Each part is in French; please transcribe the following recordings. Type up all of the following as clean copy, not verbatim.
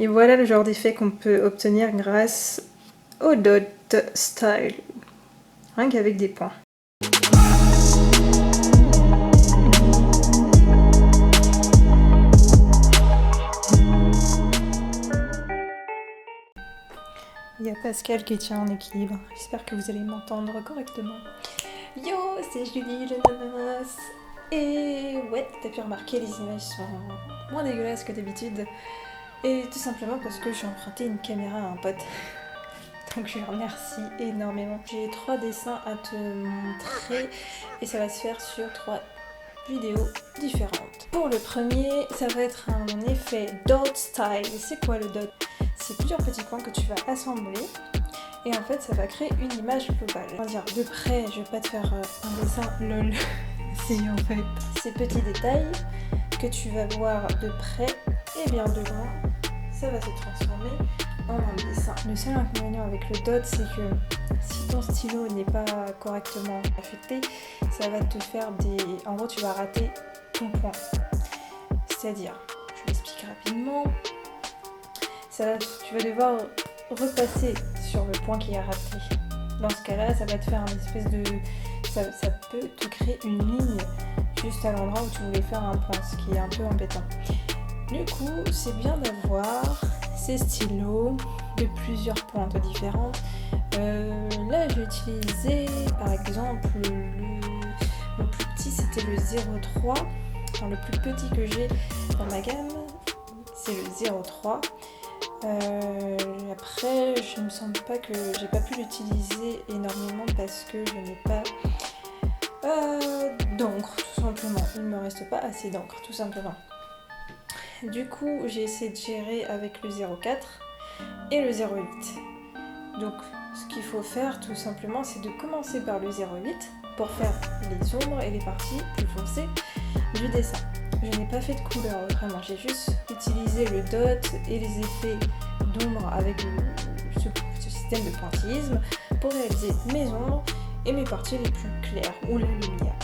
Et voilà le genre d'effet qu'on peut obtenir grâce au dot style, rien qu'avec des points. Il y a Pascal qui tient en équilibre, j'espère que vous allez m'entendre correctement. Yo, c'est Julie le nanas. Et ouais, t'as pu remarquer, les images sont moins dégueulasses que d'habitude. Et tout simplement parce que j'ai emprunté une caméra à un pote. Donc je lui remercie énormément. J'ai 3 dessins à te montrer et ça va se faire sur 3 vidéos différentes. Pour le premier, ça va être un effet dot style. C'est quoi le dot? C'est plusieurs petits points que tu vas assembler et en fait ça va créer une image globale. On va dire de près, je vais pas te faire un dessin lol. Si en fait ces petits détails que tu vas voir de près et bien de loin, ça va se transformer en un dessin. Le seul inconvénient avec le dot, c'est que si ton stylo n'est pas correctement affecté, ça va te faire des... En gros, tu vas rater ton point. C'est-à-dire, je l'explique rapidement, tu vas devoir repasser sur le point qui est raté. Dans ce cas-là, ça va te faire une espèce de... Ça peut te créer une ligne juste à l'endroit où tu voulais faire un point, ce qui est un peu embêtant. Du coup, c'est bien d'avoir ces stylos de plusieurs pointes différentes. Là, j'ai utilisé par exemple le plus petit, c'était le 0,3. Enfin, le plus petit que j'ai dans ma gamme, c'est le 0,3. Après, je ne me sens pas que j'ai pas pu l'utiliser énormément parce que je n'ai pas d'encre, tout simplement. Il ne me reste pas assez d'encre, tout simplement. Du coup, j'ai essayé de gérer avec le 0,4 et le 0,8. Donc, ce qu'il faut faire, tout simplement, c'est de commencer par le 0,8 pour faire les ombres et les parties plus foncées du dessin. Je n'ai pas fait de couleur autrement, j'ai juste utilisé le dot et les effets d'ombre avec ce système de pointillisme pour réaliser mes ombres et mes parties les plus claires ou la lumière.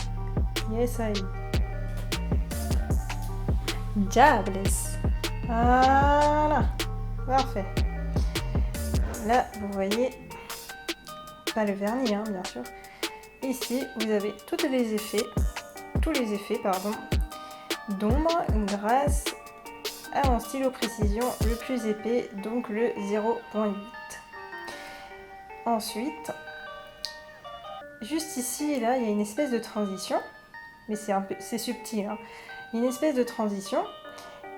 Yes, I. Diables. Voilà, parfait. Là, vous voyez, pas le vernis, hein, bien sûr. Ici, vous avez tous les effets d'ombre grâce à mon stylo précision le plus épais, donc le 0,8. Ensuite, juste ici, là, il y a une espèce de transition, mais c'est subtil, hein. Il y a une espèce de transition,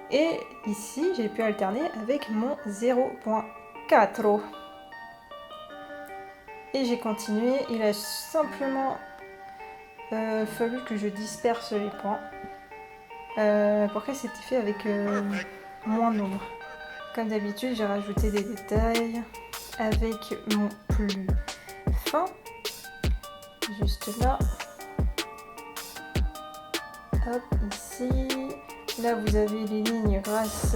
et ici, j'ai pu alterner avec mon 0,4. Et j'ai continué, il a simplement fallu que je disperse les points pour que c'était fait avec moins d'ombre. Comme d'habitude, j'ai rajouté des détails avec mon plus fin, juste là. Hop, ici. Là, vous avez les lignes grâce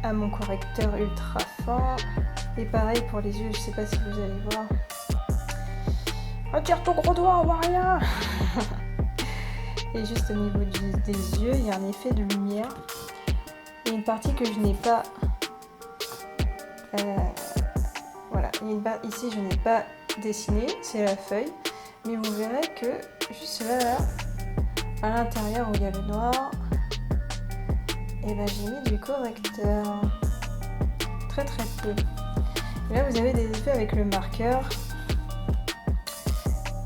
à mon correcteur ultra fin. Et pareil pour les yeux, je sais pas si vous allez voir. Retire ton gros doigt, on voit rien. Et juste au niveau des yeux, il y a un effet de lumière. Il y a une partie que je n'ai pas... voilà, ici je n'ai pas dessiné, c'est la feuille. Mais vous verrez que juste là, à l'intérieur où il y a le noir, et ben j'ai mis du correcteur. Très très peu. Et là vous avez des effets avec le marqueur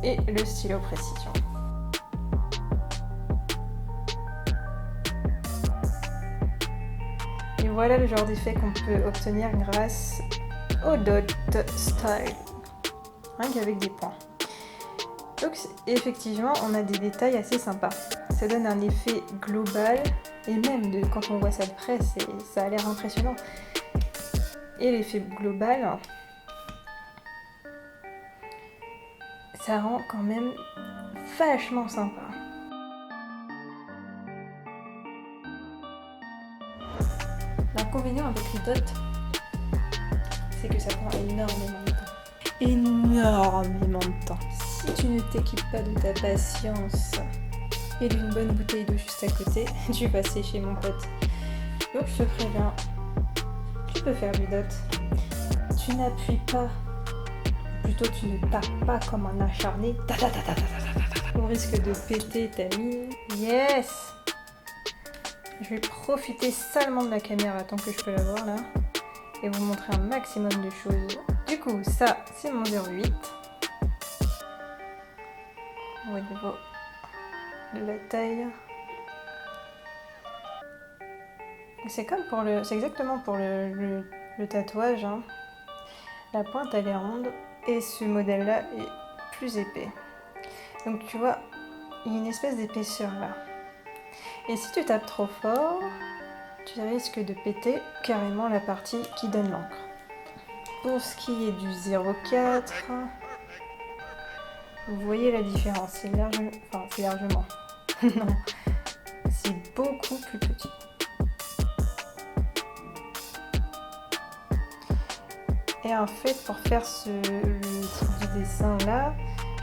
et le stylo précision. Et voilà le genre d'effet qu'on peut obtenir grâce au dot style, rien qu'avec des points. Donc effectivement on a des détails assez sympas, ça donne un effet global et même quand on voit ça de près ça a l'air impressionnant. Et l'effet global, ça rend quand même vachement sympa. L'inconvénient avec les dots, c'est que ça prend énormément de temps. Énormément de temps. Si tu ne t'équipes pas de ta patience et d'une bonne bouteille d'eau juste à côté, tu vas sécher mon pote. Donc je te préviens, peux faire du dot. Tu n'appuies pas, plutôt tu ne tapes pas comme un acharné. Au risque de péter ta mine. Yes! Je vais profiter salement de la caméra tant que je peux la voir là. Et vous montrer un maximum de choses. Du coup, ça, c'est mon 0,8. Au niveau de la taille. C'est comme pour le... C'est exactement pour le tatouage. Hein. La pointe, elle est ronde. Et ce modèle-là est plus épais. Donc tu vois, il y a une espèce d'épaisseur là. Et si tu tapes trop fort, tu risques de péter carrément la partie qui donne l'encre. Pour ce qui est du 0,4, vous voyez la différence, c'est largement... Enfin, c'est largement... non, c'est beaucoup plus petit. Et en fait, pour faire le type de dessin là,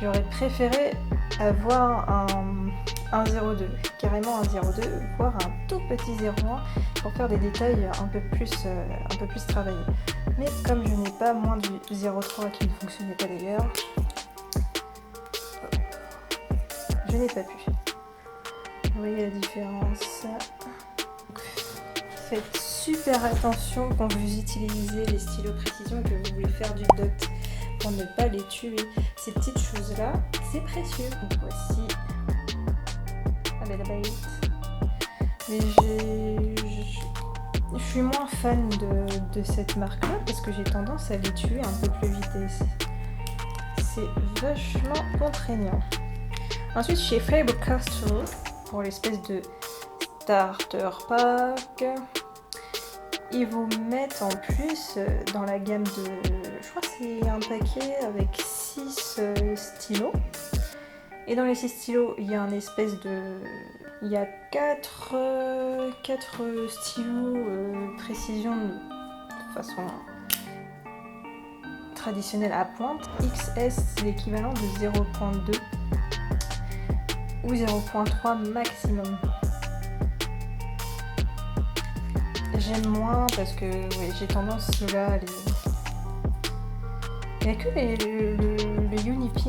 j'aurais préféré avoir un 0,2, carrément un 0,2, voire un tout petit 0,1 pour faire des détails un peu plus travaillés. Mais comme je n'ai pas moins du 0,3 qui ne fonctionnait pas d'ailleurs, je n'ai pas pu. Vous voyez la différence. Faites super attention quand vous utilisez les stylos précision et que vous voulez faire du dot pour ne pas les tuer. Ces petites choses là, c'est précieux. Donc voici la bête. Mais je suis moins fan de cette marque là parce que j'ai tendance à les tuer un peu plus vite. C'est vachement contraignant. Ensuite chez Faber-Castell, pour l'espèce de starter pack, ils vous mettent en plus dans la gamme de... Je crois que c'est un paquet avec 6 stylos. Et dans les 6 stylos, il y a un espèce de... Il y a 4 stylos précision de façon traditionnelle à pointe. XS, c'est l'équivalent de 0,2 ou 0,3 maximum. J'aime moins parce que ouais, j'ai tendance là à les... Il n'y a que le Unipin,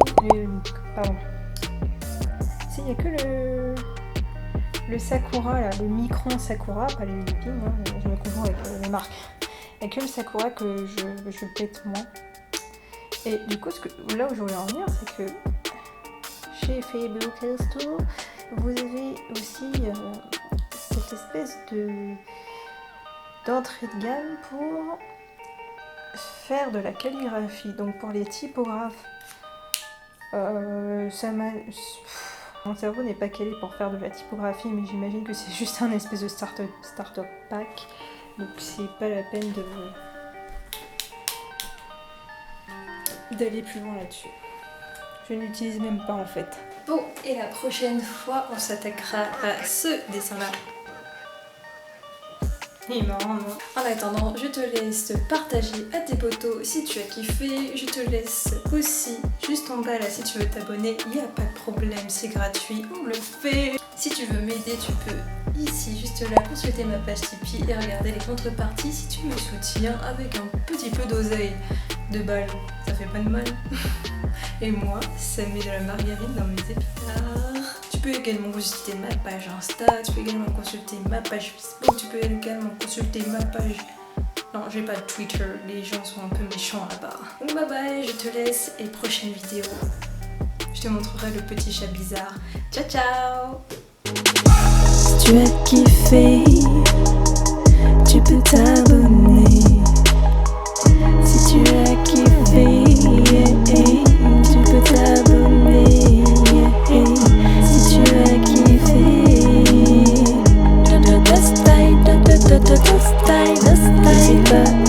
pardon. Si, il n'y a que le Sakura, là, le Micron Sakura, pas le Unipin, hein, je me confonds avec les marques. Il n'y a que le Sakura que je pète moins. Et du coup, là où je voulais en venir, c'est que chez Faber-Castell, vous avez aussi cette espèce d'entrée de gamme pour faire de la calligraphie. Donc pour les typographes, mon cerveau n'est pas calé pour faire de la typographie, mais j'imagine que c'est juste un espèce de starter pack. Donc c'est pas la peine d'aller plus loin là-dessus. Je n'utilise même pas en fait. Bon, et la prochaine fois, on s'attaquera à ce dessin-là. Il est marrant, non? En attendant, je te laisse partager à tes potos si tu as kiffé. Je te laisse aussi juste en bas là si tu veux t'abonner. Il n'y a pas de problème, c'est gratuit, on le fait. Si tu veux m'aider, tu peux ici, juste là, consulter ma page Tipeee et regarder les contreparties si tu me soutiens avec un petit peu d'oseille. De balles, ça fait pas de mal. Et moi, ça met de la margarine dans mes épinards. Tu peux également consulter ma page Insta, tu peux également consulter ma page Facebook, tu peux également consulter ma page... Non, j'ai pas de Twitter, les gens sont un peu méchants là-bas. Donc bye bye, je te laisse et prochaine vidéo, je te montrerai le petit chat bizarre. Ciao ciao. Si tu as kiffé, tu peux t'abonner. Si tu as kiffé, tu peux t'abonner. Si tu as kiffé, the style,